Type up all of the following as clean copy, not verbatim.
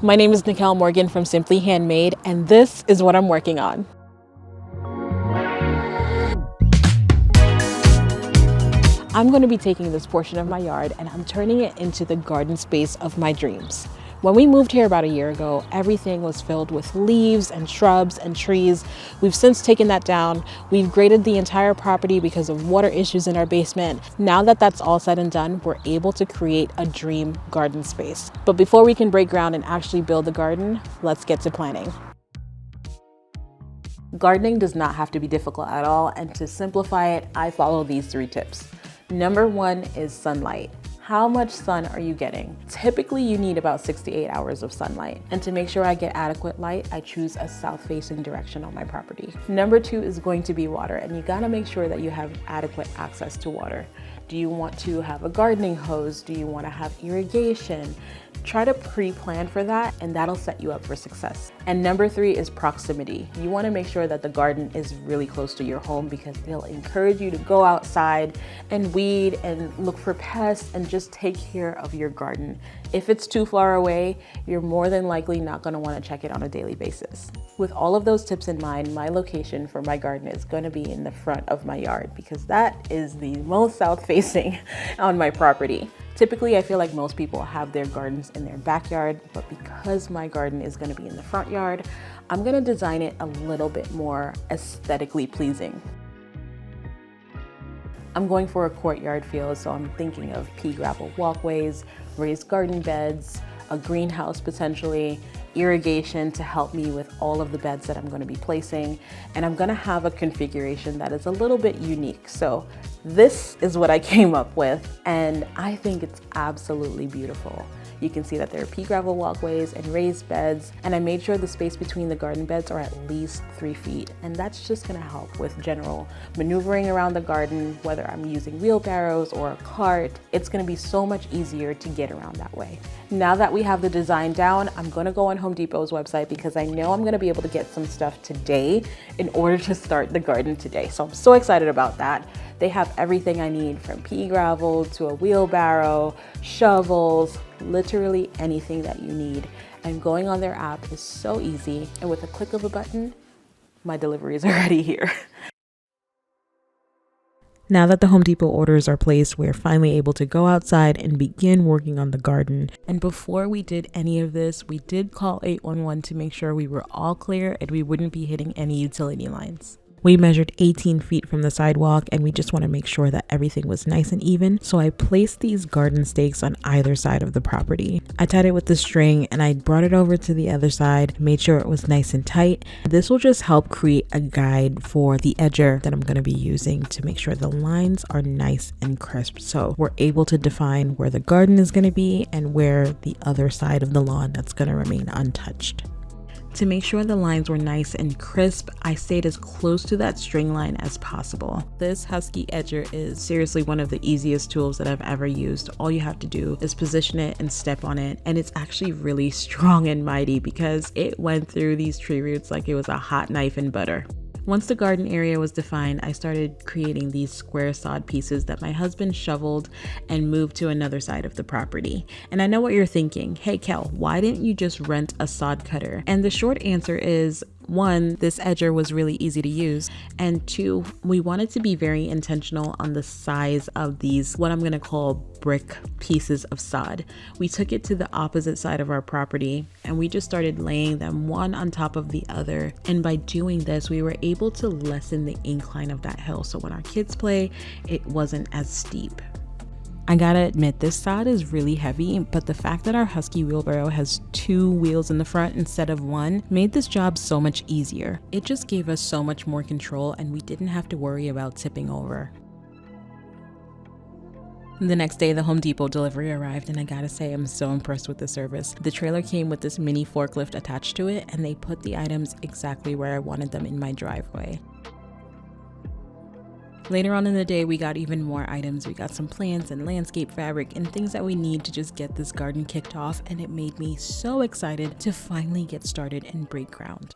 My name is Nickell Morgan from Simply Handmade, and this is what I'm working on. I'm going to be taking this portion of my yard and I'm turning it into the garden space of my dreams. When we moved here about a year ago, everything was filled with leaves and shrubs and trees. We've since taken that down. We've graded the entire property because of water issues in our basement. Now that that's all said and done, we're able to create a dream garden space. But before we can break ground and actually build the garden, let's get to planning. Gardening does not have to be difficult at all, and to simplify it, I follow these 3 tips. Number 1 is sunlight. How much sun are you getting? Typically, you need about 6 to 8 hours of sunlight. And to make sure I get adequate light, I choose a south-facing direction on my property. Number 2 is going to be water, and you gotta make sure that you have adequate access to water. Do you want to have a gardening hose? Do you want to have irrigation? Try to pre-plan for that, and that'll set you up for success. And number 3 is proximity. You want to make sure that the garden is really close to your home because they'll encourage you to go outside and weed and look for pests and just take care of your garden. If it's too far away, you're more than likely not going to want to check it on a daily basis. With all of those tips in mind, my location for my garden is going to be in the front of my yard because that is the most south-facing on my property. Typically, I feel like most people have their gardens in their backyard, but because my garden is going to be in the front yard, I'm going to design it a little bit more aesthetically pleasing. I'm going for a courtyard feel, so I'm thinking of pea gravel walkways, raised garden beds, a greenhouse potentially, irrigation to help me with all of the beds that I'm going to be placing, and I'm going to have a configuration that is a little bit unique. So this is what I came up with, and I think it's absolutely beautiful. You can see that there are pea gravel walkways and raised beds, and I made sure the space between the garden beds are at least 3 feet, and that's just gonna help with general maneuvering around the garden, whether I'm using wheelbarrows or a cart. It's gonna be so much easier to get around that way. Now that we have the design down, I'm gonna go on Home Depot's website because I know I'm gonna be able to get some stuff today in order to start the garden today. So I'm so excited about that. They have everything I need, from pea gravel to a wheelbarrow, shovels, literally anything that you need. And going on their app is so easy. And with a click of a button, my delivery is already here. Now that the Home Depot orders are placed, we're finally able to go outside and begin working on the garden. And before we did any of this, we did call 811 to make sure we were all clear and we wouldn't be hitting any utility lines. We measured 18 feet from the sidewalk, and we just want to make sure that everything was nice and even. So I placed these garden stakes on either side of the property. I tied it with the string and I brought it over to the other side, made sure it was nice and tight. This will just help create a guide for the edger that I'm going to be using to make sure the lines are nice and crisp. So we're able to define where the garden is going to be and where the other side of the lawn that's going to remain untouched. To make sure the lines were nice and crisp, I stayed as close to that string line as possible. This Husky edger is seriously one of the easiest tools that I've ever used. All you have to do is position it and step on it, and it's actually really strong and mighty because it went through these tree roots like it was a hot knife in butter. Once the garden area was defined, I started creating these square sod pieces that my husband shoveled and moved to another side of the property. And I know what you're thinking, hey Kel, why didn't you just rent a sod cutter? And the short answer is, 1, this edger was really easy to use, and 2, we wanted to be very intentional on the size of these, what I'm going to call brick pieces of sod. We took it to the opposite side of our property and we just started laying them one on top of the other. And by doing this, we were able to lessen the incline of that hill. So when our kids play, it wasn't as steep. I gotta admit, this sod is really heavy, but the fact that our Husky wheelbarrow has 2 wheels in the front instead of 1 made this job so much easier. It just gave us so much more control and we didn't have to worry about tipping over. The next day, the Home Depot delivery arrived, and I gotta say, I'm so impressed with the service. The trailer came with this mini forklift attached to it, and they put the items exactly where I wanted them in my driveway. Later on in the day, we got even more items. We got some plants and landscape fabric and things that we need to just get this garden kicked off, and it made me so excited to finally get started and break ground.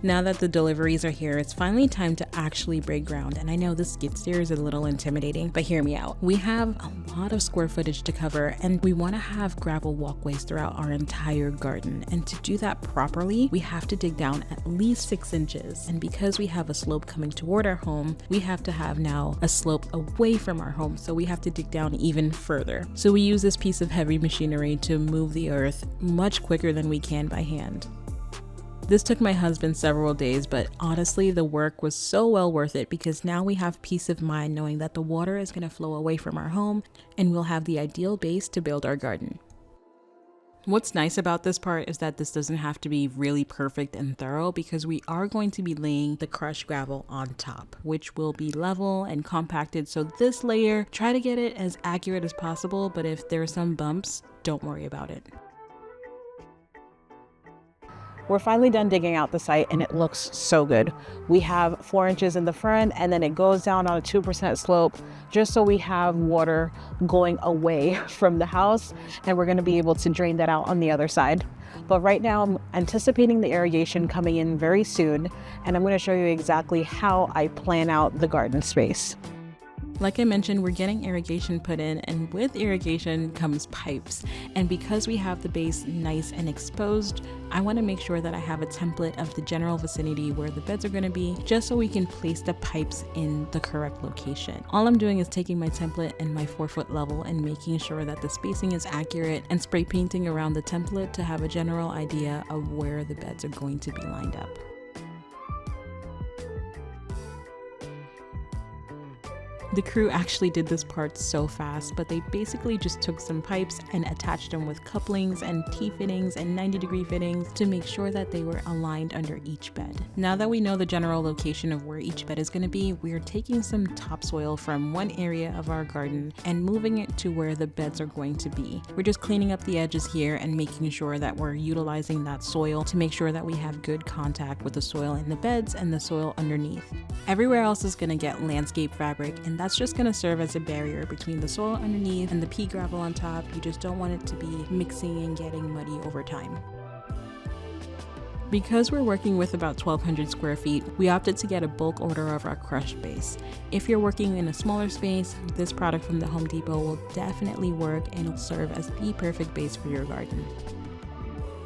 Now that the deliveries are here, it's finally time to actually break ground. And I know the skid steer is a little intimidating, but hear me out. We have a lot of square footage to cover, and we want to have gravel walkways throughout our entire garden. And to do that properly, we have to dig down at least 6 inches. And because we have a slope coming toward our home, we have to have now a slope away from our home. So we have to dig down even further. So we use this piece of heavy machinery to move the earth much quicker than we can by hand. This took my husband several days, but honestly, the work was so well worth it because now we have peace of mind knowing that the water is going to flow away from our home and we'll have the ideal base to build our garden. What's nice about this part is that this doesn't have to be really perfect and thorough because we are going to be laying the crushed gravel on top, which will be level and compacted. So this layer, try to get it as accurate as possible, but if there are some bumps, don't worry about it. We're finally done digging out the site and it looks so good. We have 4 inches in the front and then it goes down on a 2% slope just so we have water going away from the house, and we're gonna be able to drain that out on the other side. But right now I'm anticipating the irrigation coming in very soon, and I'm gonna show you exactly how I plan out the garden space. Like I mentioned, we're getting irrigation put in, and with irrigation comes pipes. And because we have the base nice and exposed, I want to make sure that I have a template of the general vicinity where the beds are going to be, just so we can place the pipes in the correct location. All I'm doing is taking my template and my 4-foot level and making sure that the spacing is accurate and spray painting around the template to have a general idea of where the beds are going to be lined up. The crew actually did this part so fast, but they basically just took some pipes and attached them with couplings and T-fittings and 90-degree fittings to make sure that they were aligned under each bed. Now that we know the general location of where each bed is going to be, we are taking some topsoil from one area of our garden and moving it to where the beds are going to be. We're just cleaning up the edges here and making sure that we're utilizing that soil to make sure that we have good contact with the soil in the beds and the soil underneath. Everywhere else is going to get landscape fabric, and that's just going to serve as a barrier between the soil underneath and the pea gravel on top. You just don't want it to be mixing and getting muddy over time. Because we're working with about 1,200 square feet, we opted to get a bulk order of our crushed base. If you're working in a smaller space, this product from the Home Depot will definitely work and it'll serve as the perfect base for your garden.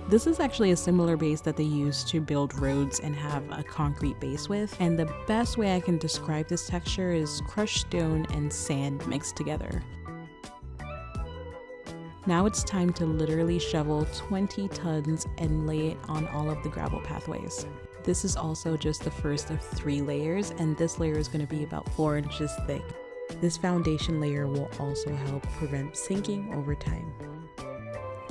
This is actually a similar base that they use to build roads and have a concrete base with, and the best way I can describe this texture is crushed stone and sand mixed together. Now it's time to literally shovel 20 tons and lay it on all of the gravel pathways. This is also just the first of 3 layers, and this layer is going to be about 4 inches thick. This foundation layer will also help prevent sinking over time.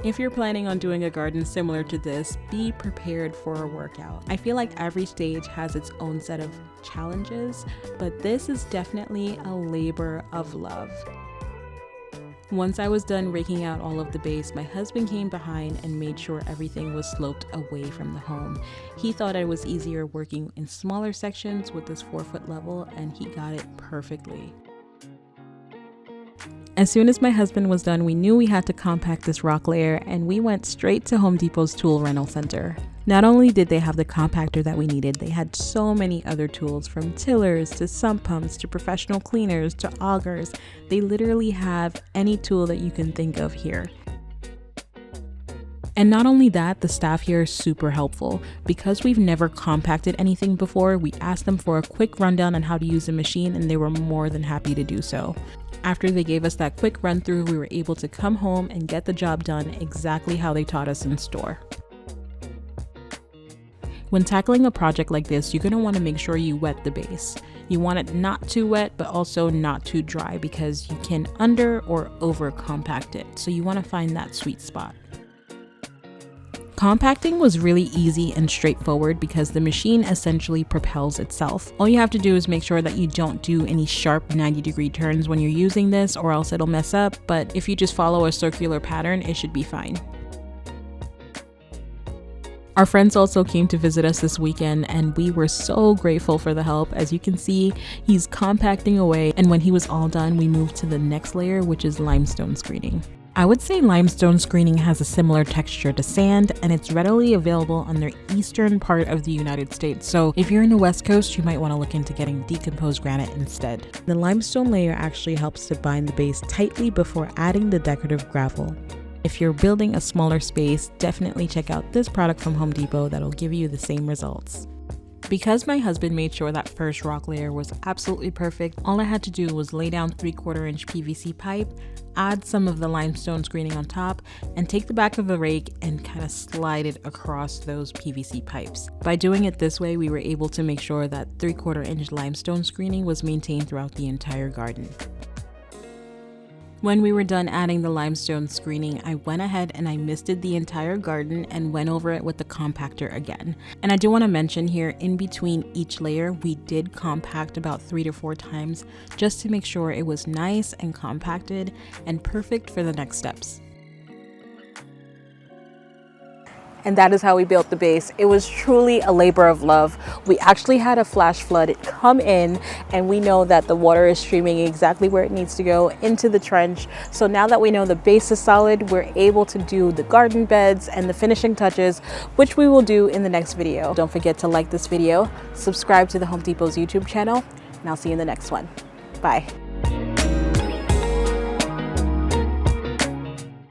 If you're planning on doing a garden similar to this, be prepared for a workout. I feel like every stage has its own set of challenges, but this is definitely a labor of love. Once I was done raking out all of the base, my husband came behind and made sure everything was sloped away from the home. He thought it was easier working in smaller sections with this 4-foot level, and he got it perfectly. As soon as my husband was done, we knew we had to compact this rock layer, and we went straight to Home Depot's tool rental center. Not only did they have the compactor that we needed, they had so many other tools, from tillers to sump pumps to professional cleaners to augers. They literally have any tool that you can think of here. And not only that, the staff here is super helpful. Because we've never compacted anything before, we asked them for a quick rundown on how to use the machine, and they were more than happy to do so. After they gave us that quick run through, we were able to come home and get the job done exactly how they taught us in store. When tackling a project like this, you're going to want to make sure you wet the base. You want it not too wet, but also not too dry, because you can under or over compact it. So you want to find that sweet spot. Compacting was really easy and straightforward because the machine essentially propels itself. All you have to do is make sure that you don't do any sharp 90-degree turns when you're using this, or else it'll mess up, but if you just follow a circular pattern, it should be fine. Our friends also came to visit us this weekend, and we were so grateful for the help. As you can see, he's compacting away, and when he was all done, we moved to the next layer, which is limestone screening. I would say limestone screening has a similar texture to sand, and it's readily available on the eastern part of the United States. So if you're in the West Coast, you might want to look into getting decomposed granite instead. The limestone layer actually helps to bind the base tightly before adding the decorative gravel. If you're building a smaller space, definitely check out this product from Home Depot that'll give you the same results. Because my husband made sure that first rock layer was absolutely perfect, all I had to do was lay down 3/4 inch PVC pipe, add some of the limestone screening on top, and take the back of the rake and kind of slide it across those PVC pipes. By doing it this way, we were able to make sure that 3/4 inch limestone screening was maintained throughout the entire garden. When we were done adding the limestone screening, I went ahead and I misted the entire garden and went over it with the compactor again. And I do want to mention here, in between each layer, we did compact about 3 to 4 times just to make sure it was nice and compacted and perfect for the next steps. And that is how we built the base. It was truly a labor of love. We actually had a flash flood come in, and we know that the water is streaming exactly where it needs to go, into the trench. So now that we know the base is solid, we're able to do the garden beds and the finishing touches, which we will do in the next video. Don't forget to like this video, subscribe to the Home Depot's YouTube channel, and I'll see you in the next one. Bye.